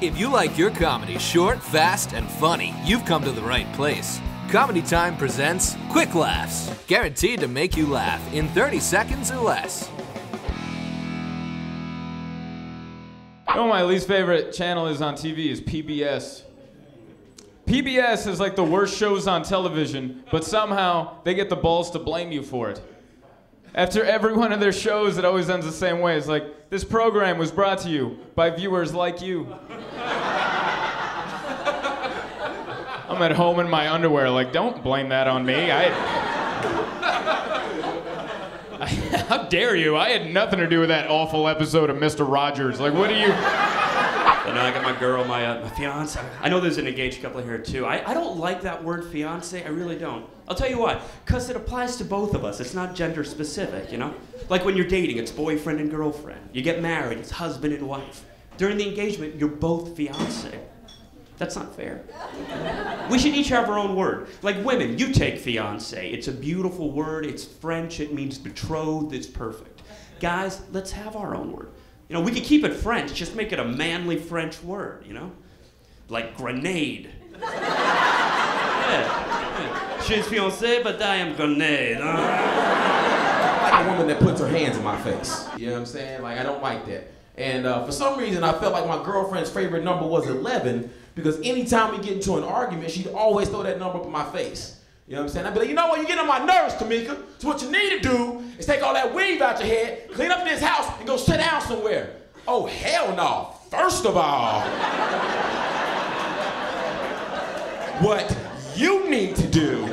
If you like your comedy short, fast, and funny, you've come to the right place. Comedy Time presents QuickLaffs, guaranteed to make you laugh in 30 seconds or less. You know, my least favorite channel is on TV is PBS. PBS is like the worst shows on television, but somehow they get the balls to blame you for it. After every one of their shows, it always ends the same way. It's like, this program was brought to you by viewers like you. I'm at home in my underwear, like, don't blame that on me. How dare you? I had nothing to do with that awful episode of Mr. Rogers. Like, what are you... And I got my girl, my fiance. I know there's an engaged couple here too. I don't like that word fiance, I really don't. I'll tell you why, because it applies to both of us. It's not gender specific, you know? Like when you're dating, it's boyfriend and girlfriend. You get married, it's husband and wife. During the engagement, you're both fiance. That's not fair. We should each have our own word. Like women, you take fiance. It's a beautiful word, it's French, it means betrothed, it's perfect. Guys, let's have our own word. You know, we could keep it French, just make it a manly French word, you know? Like grenade. Yeah. Je suis fiancé, but I am grenade. I like a woman that puts her hands in my face. You know what I'm saying? Like, I don't like that. And for some reason, I felt like my girlfriend's favorite number was 11, because anytime we get into an argument, she'd always throw that number up in my face. You know what I'm saying? I'd be like, you know what, you get on my nerves, Tamika. So what you need to do is take all that weave out your head, clean up this house, and go sit down somewhere. Oh, hell no. First of all, what you need to do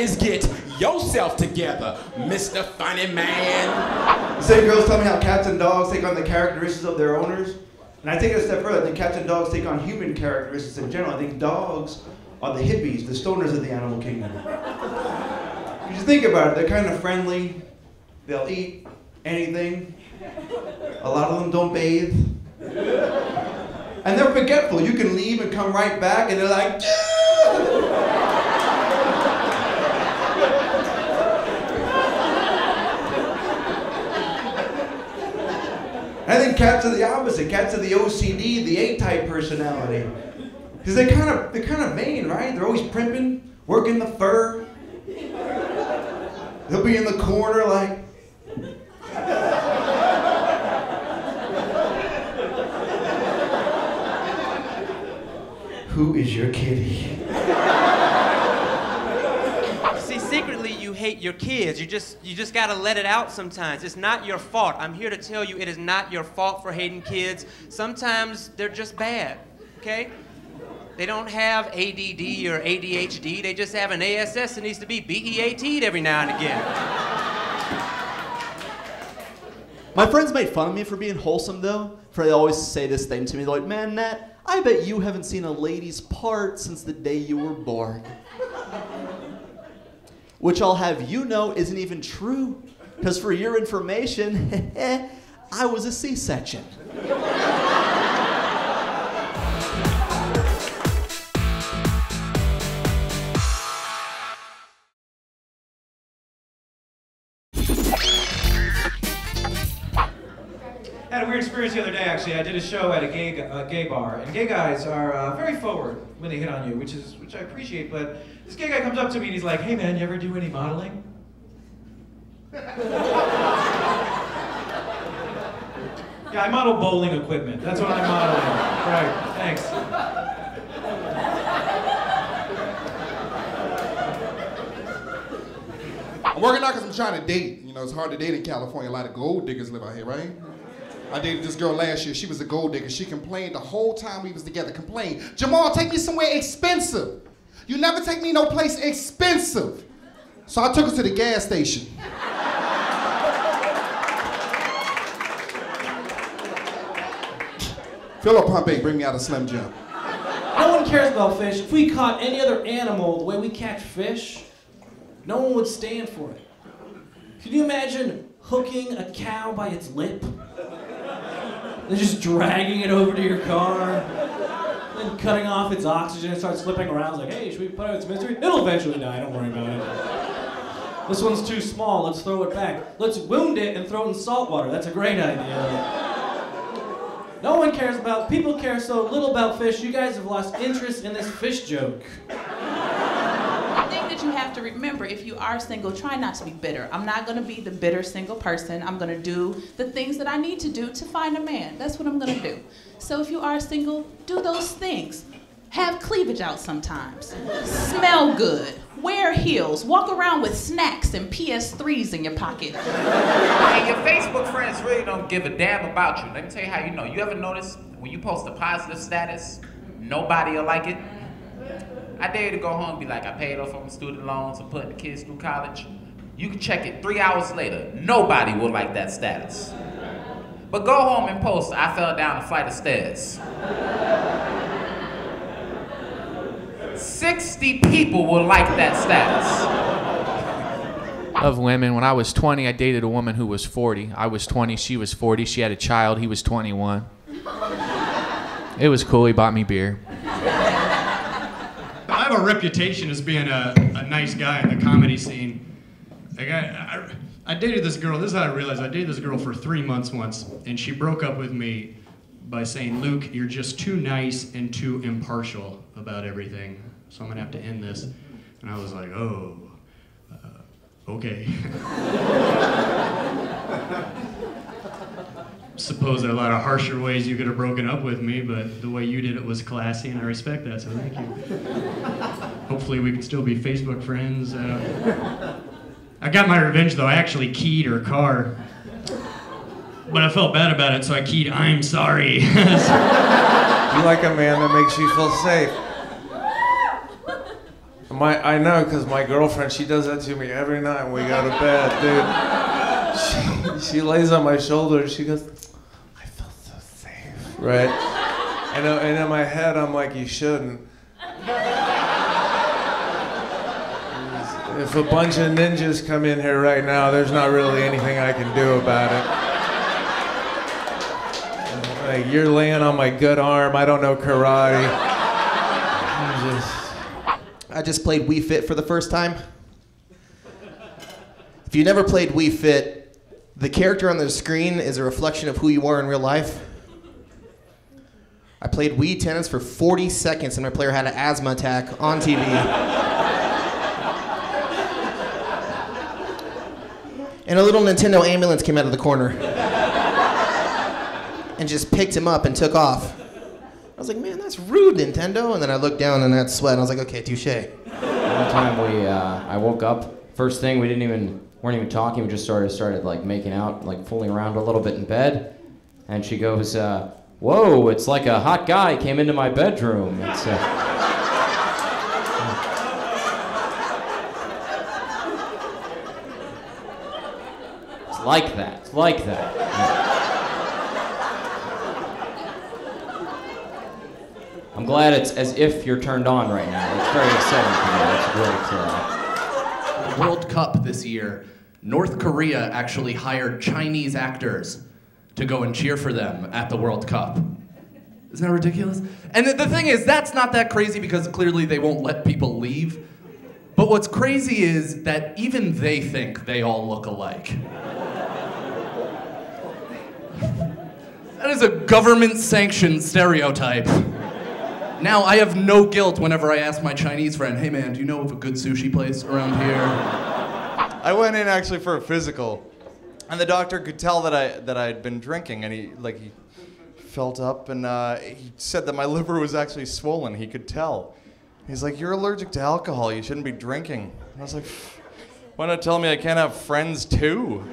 is get yourself together, Mr. Funny Man. Same girls tell me how cats and dogs take on the characteristics of their owners. And I take it a step further. I think cats and dogs take on human characteristics in general. I think dogs are the hippies, the stoners of the animal kingdom. You just think about it, they're kind of friendly, they'll eat anything, a lot of them don't bathe, and they're forgetful. You can leave and come right back and they're like, I think cats are the opposite. Cats are the OCD, the A-type personality. Because they're kind of vain, right? They're always primping, working the fur. They'll be in the corner like... Who is your kitty? See, secretly you hate your kids. You just gotta let it out sometimes. It's not your fault. I'm here to tell you it is not your fault for hating kids. Sometimes they're just bad, okay? They don't have ADD or ADHD, they just have an ASS that needs to be BEAT'd every now and again. My friends made fun of me for being wholesome though, for they always say this thing to me, they're like, man, Nat, I bet you haven't seen a lady's part since the day you were born. Which I'll have you know isn't even true, because for your information, I was a C-section. I had a weird experience the other day, actually. I did a show at a gay bar, and gay guys are very forward when they hit on you, which I appreciate. But this gay guy comes up to me and he's like, "Hey man, you ever do any modeling?" Yeah, I model bowling equipment. That's what I'm modeling. Right. Thanks. I'm working out because I'm trying to date. You know, it's hard to date in California. A lot of gold diggers live out here, right? I dated this girl last year. She was a gold digger. She complained the whole time we was together. Complained, Jamal, take me somewhere expensive. You never take me no place expensive. So I took her to the gas station. Fill up pump 8, bring me out a Slim Jim. No one cares about fish. If we caught any other animal the way we catch fish, no one would stand for it. Can you imagine hooking a cow by its lip? And just dragging it over to your car? Then cutting off its oxygen and starts flipping around. It's like, hey, should we put out its misery? It'll eventually die, don't worry about it. This one's too small, let's throw it back. Let's wound it and throw it in salt water. That's a great idea. No one cares about, people care so little about fish, you guys have lost interest in this fish joke. I think that you have to remember, if you are single, try not to be bitter. I'm not gonna be the bitter single person. I'm gonna do the things that I need to do to find a man. That's what I'm gonna do. So if you are single, do those things. Have cleavage out sometimes. Smell good. Wear heels. Walk around with snacks and PS3s in your pocket. Hey, your Facebook friends really don't give a damn about you. Let me tell you how you know. You ever notice when you post a positive status, nobody will like it? I dare you to go home and be like, I paid off on my student loans and putting the kids through college. You can check it 3 hours later. Nobody will like that status. But go home and post, I fell down a flight of stairs. 60 people will like that status. Of women, when I was 20, I dated a woman who was 40. I was 20, she was 40. She had a child, he was 21. It was cool, he bought me beer. I have a reputation as being a nice guy in the comedy scene. Like I dated this girl, this is how I realized, I dated this girl for 3 months once, and she broke up with me by saying, Luke, you're just too nice and too impartial about everything, so I'm gonna have to end this. And I was like, oh, okay. Suppose there are a lot of harsher ways you could have broken up with me, but the way you did it was classy, and I respect that, so thank you. Hopefully we can still be Facebook friends. I got my revenge, though. I actually keyed her car. But I felt bad about it, so I keyed, I'm sorry. You like a man that makes you feel safe. I know, because my girlfriend, she does that to me every night when we go to bed, dude. She lays on my shoulder and she goes, I feel so safe, right? And in my head, I'm like, you shouldn't. If a bunch of ninjas come in here right now, there's not really anything I can do about it. Like, you're laying on my good arm, I don't know karate. I just played Wii Fit for the first time. If you never played Wii Fit, the character on the screen is a reflection of who you are in real life. I played Wii tennis for 40 seconds and my player had an asthma attack on TV. And a little Nintendo ambulance came out of the corner and just picked him up and took off. I was like, man, that's rude, Nintendo. And then I looked down and I had sweat. And I was like, okay, touche. One time I woke up, first thing, weren't even talking. We just started like making out, like fooling around a little bit in bed. And she goes, whoa, it's like a hot guy came into my bedroom. It's like that. It's like that. I'm glad it's as if you're turned on right now. It's very exciting for me. It's great. World Cup this year, North Korea actually hired Chinese actors to go and cheer for them at the World Cup. Isn't that ridiculous? And the thing is, that's not that crazy because clearly they won't let people leave. But what's crazy is that even they think they all look alike. That is a government-sanctioned stereotype. Now, I have no guilt whenever I ask my Chinese friend, hey man, do you know of a good sushi place around here? I went in actually for a physical, and the doctor could tell that I had been drinking, and he felt up, and he said that my liver was actually swollen. He could tell. He's like, you're allergic to alcohol. You shouldn't be drinking. I was like, why not tell me I can't have friends too?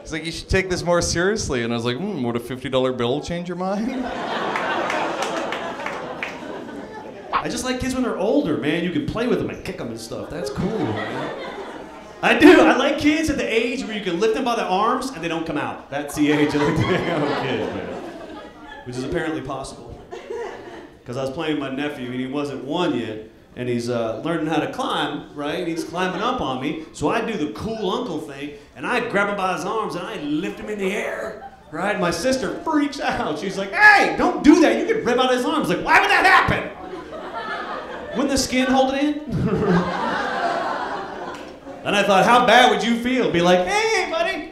He's like, you should take this more seriously. And I was like, would a $50 bill change your mind? I just like kids when they're older, man. You can play with them and kick them and stuff. That's cool, man. I do. I like kids at the age where you can lift them by the arms and they don't come out. That's the age of the kid, man. Which is apparently possible. Because I was playing with my nephew and he wasn't 1 yet. And he's learning how to climb, right? He's climbing up on me. So I do the cool uncle thing, and I grab him by his arms, and I lift him in the air, right? My sister freaks out. She's like, hey, don't do that. You could rip out his arms. Like, why would that happen? Wouldn't the skin hold it in? Then I thought, how bad would you feel? Be like, hey, buddy.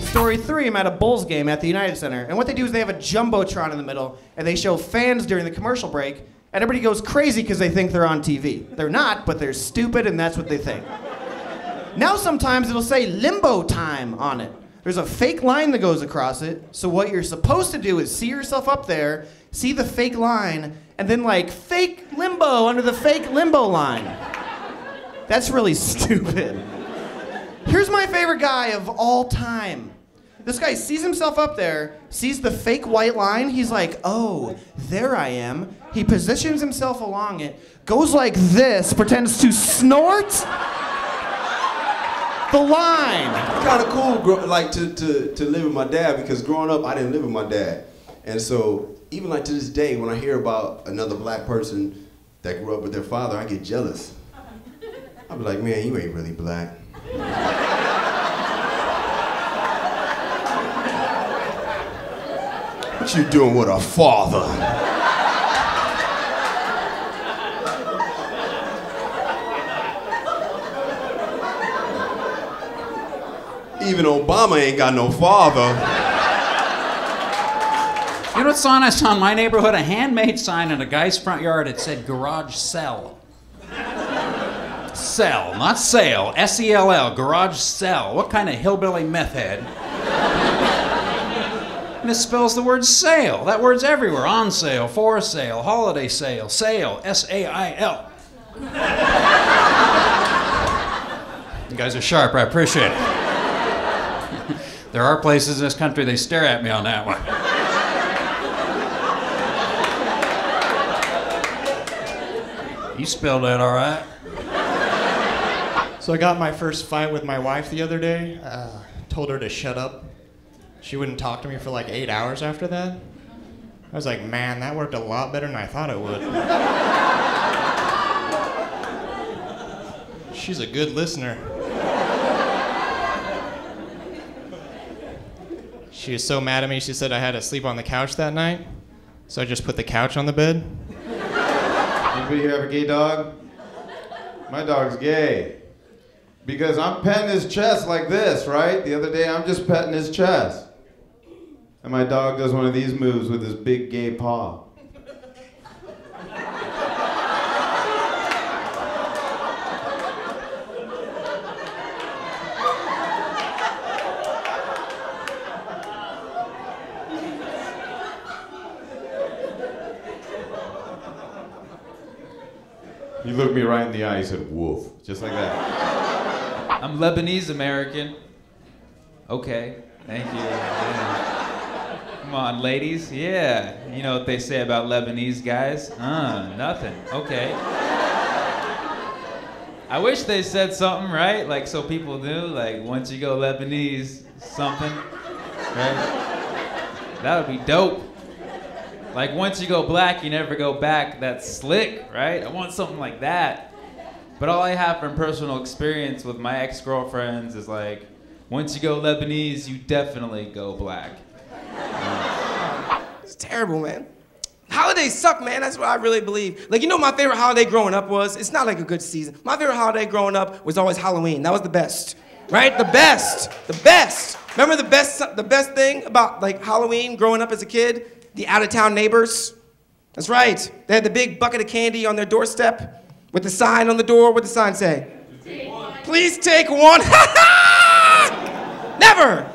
Story 3, I'm at a Bulls game at the United Center, and what they do is they have a Jumbotron in the middle, and they show fans during the commercial break, and everybody goes crazy because they think they're on TV. They're not, but they're stupid, and that's what they think. Now sometimes it'll say limbo time on it. There's a fake line that goes across it, so what you're supposed to do is see yourself up there, see the fake line, and then like fake limbo under the fake limbo line. That's really stupid. Here's my favorite guy of all time. This guy sees himself up there, sees the fake white line, he's like, oh, there I am. He positions himself along it, goes like this, pretends to snort the line. It's kind of cool, like to live with my dad, because growing up I didn't live with my dad, and so even like to this day, when I hear about another black person that grew up with their father, I get jealous. I be like, man, you ain't really black. What you doing with a father? Even Obama ain't got no father. You know what sign I saw in my neighborhood? A handmade sign in a guy's front yard. It said garage sell. Sell, not sale. S-E-L-L, garage sell. What kind of hillbilly meth head misspells the word sale? That word's everywhere. On sale, for sale, holiday sale, sale, S-A-I-L. You guys are sharp, I appreciate it. There are places in this country they stare at me on that one. You spelled that all right. So I got my first fight with my wife the other day. Told her to shut up. She wouldn't talk to me for like 8 hours after that. I was like, man, that worked a lot better than I thought it would. She's a good listener. She was so mad at me, she said I had to sleep on the couch that night. So I just put the couch on the bed. Anybody here have a gay dog? My dog's gay. Because I'm petting his chest like this, right? The other day I'm just petting his chest. And my dog does one of these moves with his big gay paw. He looked me right in the eye, he said, woof, just like that. I'm Lebanese American. Okay, thank you. Yeah. Come on, ladies. Yeah, you know what they say about Lebanese guys? Nothing. Okay. I wish they said something, right? Like, so people knew, like, once you go Lebanese, something, right? That would be dope. Like, once you go black, you never go back. That's slick, right? I want something like that. But all I have from personal experience with my ex-girlfriends is like, once you go Lebanese, you definitely go black. It's terrible, man. Holidays suck, man. That's what I really believe. Like, you know, my favorite holiday growing up was, it's not like a good season. My favorite holiday growing up was always Halloween. That was the best, right? The best, the best. Remember the best thing about like Halloween growing up as a kid? The out-of-town neighbors. That's right. They had the big bucket of candy on their doorstep with the sign on the door. What did the sign say? Please take one. Never.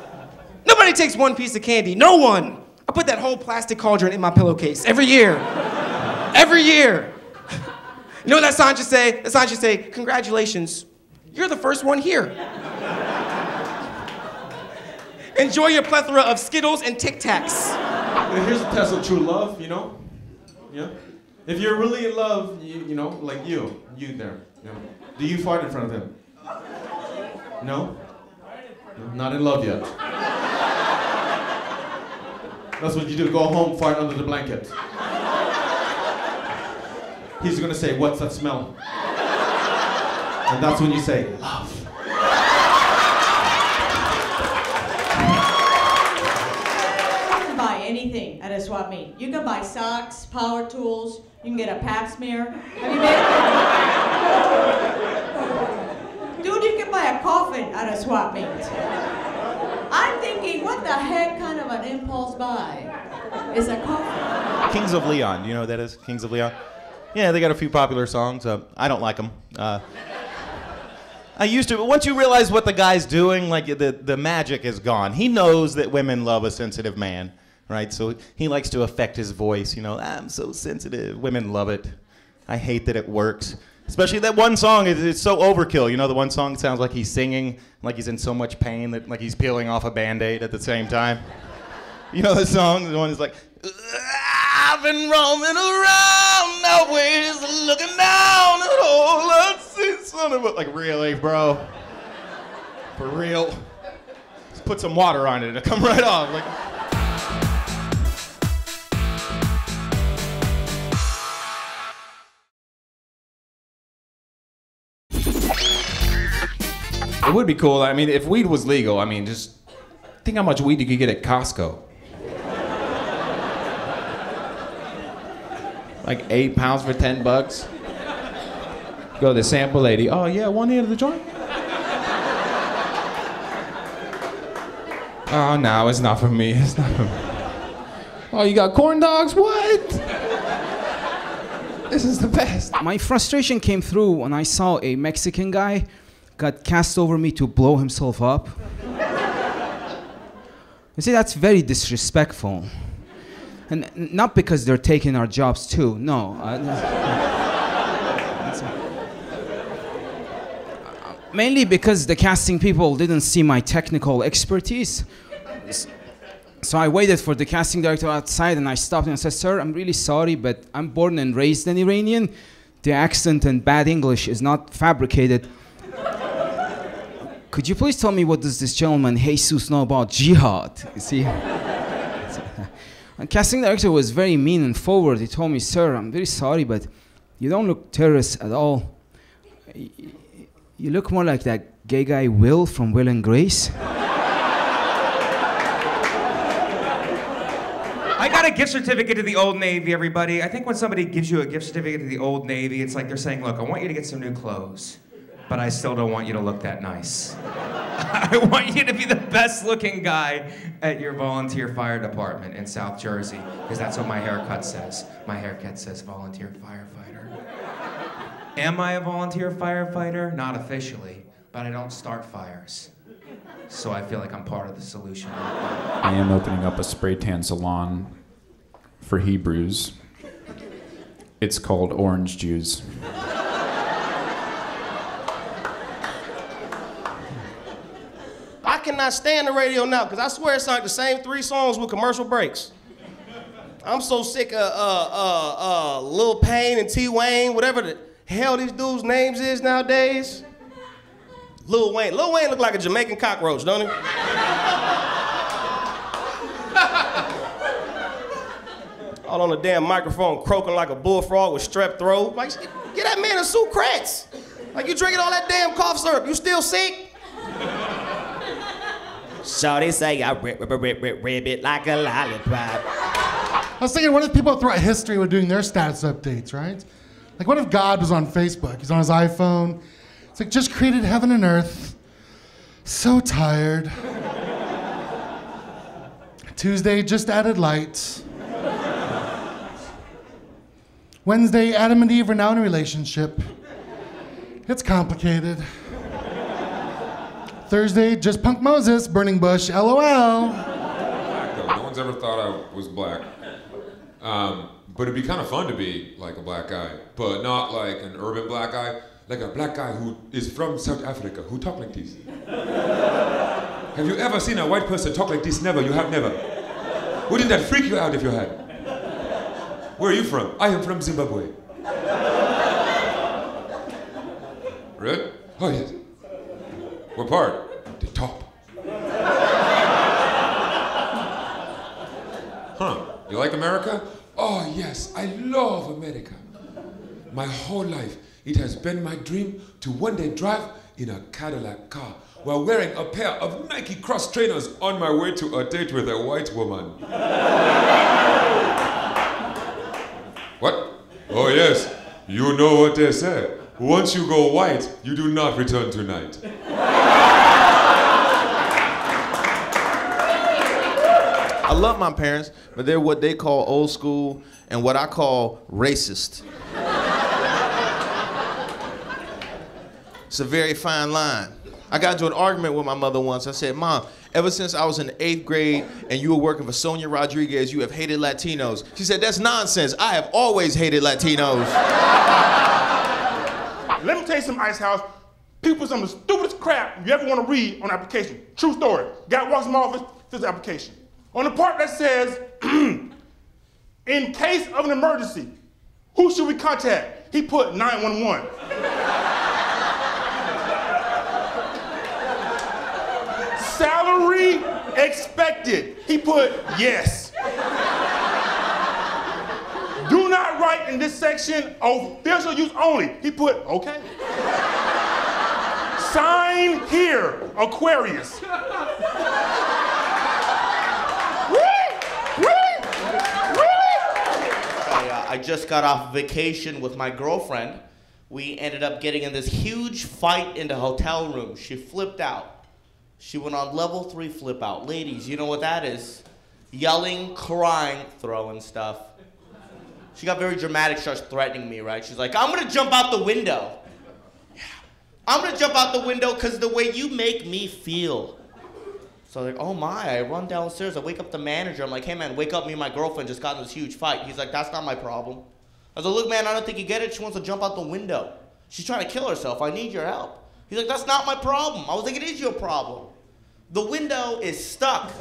Nobody takes one piece of candy. No one. I put that whole plastic cauldron in my pillowcase every year. Every year. You know what that sign should say? That sign should say, congratulations, you're the first one here. Enjoy your plethora of Skittles and Tic Tacs. Here's a test of true love, you know? Yeah? If you're really in love, you know, like you there, you know, do you fart in front of him? No? Not in love yet. That's what you do, go home, fart under the blanket. He's gonna say, what's that smell? And that's when you say, love. You can buy anything at a swap meet. You can buy socks, power tools, you can get a pap smear. Have you been? Dude, you can buy a coffin at a swap meet. I'm thinking, what the heck kind of an impulse buy is a coffin? Kings of Leon, you know what that is? Kings of Leon? Yeah, they got a few popular songs. I don't like them. I used to, but once you realize what the guy's doing, like the magic is gone. He knows that women love a sensitive man, right? So he likes to affect his voice, you know, I'm so sensitive. Women love it. I hate that it works. Especially that one song, it's so overkill. You know, the one song sounds like he's singing, like he's in so much pain, that like he's peeling off a Band-Aid at the same time. You know the song? The one is like, I've been roaming around, always looking down at all I see, son of a... Like, really, bro? For real? Just put some water on it, it'll come right off. Like... It would be cool. I mean, if weed was legal, I mean, just think how much weed you could get at Costco. Like 8 pounds for $10. Go to the sample lady. Oh yeah, one end of the joint. Oh no, it's not for me. It's not for me. Oh, you got corn dogs? What? This is the best. My frustration came through when I saw a Mexican guy got cast over me to blow himself up. You see, that's very disrespectful. And not because they're taking our jobs too, no. Mainly because the casting people didn't see my technical expertise. So I waited for the casting director outside and I stopped him and said, sir, I'm really sorry, but I'm born and raised an Iranian. The accent and bad English is not fabricated. Could you please tell me what does this gentleman Jesus know about jihad? You see? The casting director was very mean and forward. He told me, sir, I'm very sorry, but you don't look terrorist at all. You look more like that gay guy Will from Will and Grace. I got a gift certificate to the Old Navy, everybody. I think when somebody gives you a gift certificate to the Old Navy, it's like they're saying, look, I want you to get some new clothes, but I still don't want you to look that nice. I want you to be the best looking guy at your volunteer fire department in South Jersey, because that's what my haircut says. My haircut says volunteer firefighter. Am I a volunteer firefighter? Not officially, but I don't start fires. So I feel like I'm part of the solution. I am opening up a spray tan salon for Hebrews. It's called Orange Jews. I cannot stand the radio now, because I swear it's like the same 3 songs with commercial breaks. I'm so sick of Lil Payne and T Wayne, whatever the hell these dudes' names is nowadays. Lil Wayne. Lil Wayne look like a Jamaican cockroach, don't he? All on the damn microphone croaking like a bullfrog with strep throat. Like, get that man a Sucrets. Like, you drinking all that damn cough syrup, you still sick? Shawty say I rip it like a lollipop. I was thinking, what if people throughout history were doing their status updates, right? Like, what if God was on Facebook? He's on his iPhone. It's like, just created heaven and earth. So tired. Tuesday, just added light. Wednesday, Adam and Eve are now in a relationship. It's complicated. Thursday, just Punk Moses, burning bush, LOL. No one's ever thought I was black. But it'd be kind of fun to be like a black guy, but not like an urban black guy, like a black guy who is from South Africa, who talk like this. Have you ever seen a white person talk like this? Never, you have never. Wouldn't that freak you out if you had? Where are you from? I am from Zimbabwe. Really? Oh yes. What part? The top. Huh, you like America? Oh yes, I love America. My whole life, It has been my dream to one day drive in a Cadillac car while wearing a pair of Nike Cross trainers on my way to a date with a white woman. What? Oh yes, you know what they say. Once you go white, you do not return tonight. I love my parents, but they're what they call old school and what I call racist. It's a very fine line. I got into an argument with my mother once. I said, Mom, ever since I was in the 8th grade and you were working for Sonia Rodriguez, you have hated Latinos. She said, that's nonsense. I have always hated Latinos. Let me tell you something, Ice House. People put some of the stupidest crap you ever want to read on the application. True story. Guy walks in my office, fills the application. On the part that says, in case of an emergency, who should we contact? He put 911. Salary expected. He put yes. Do not write in this section official use only. He put okay. Sign here, Aquarius. I just got off vacation with my girlfriend. We ended up getting in this huge fight in the hotel room. She flipped out. She went on level 3 flip out. Ladies, you know what that is? Yelling, crying, throwing stuff. She got very dramatic, starts threatening me, right? She's like, I'm gonna jump out the window. Yeah. I'm gonna jump out the window because the way you make me feel. So I'm like, oh my, I run downstairs, I wake up the manager. I'm like, hey man, wake up, me and my girlfriend just got in this huge fight. He's like, that's not my problem. I was like, look man, I don't think you get it. She wants to jump out the window. She's trying to kill herself, I need your help. He's like, that's not my problem. I was like, it is your problem. The window is stuck.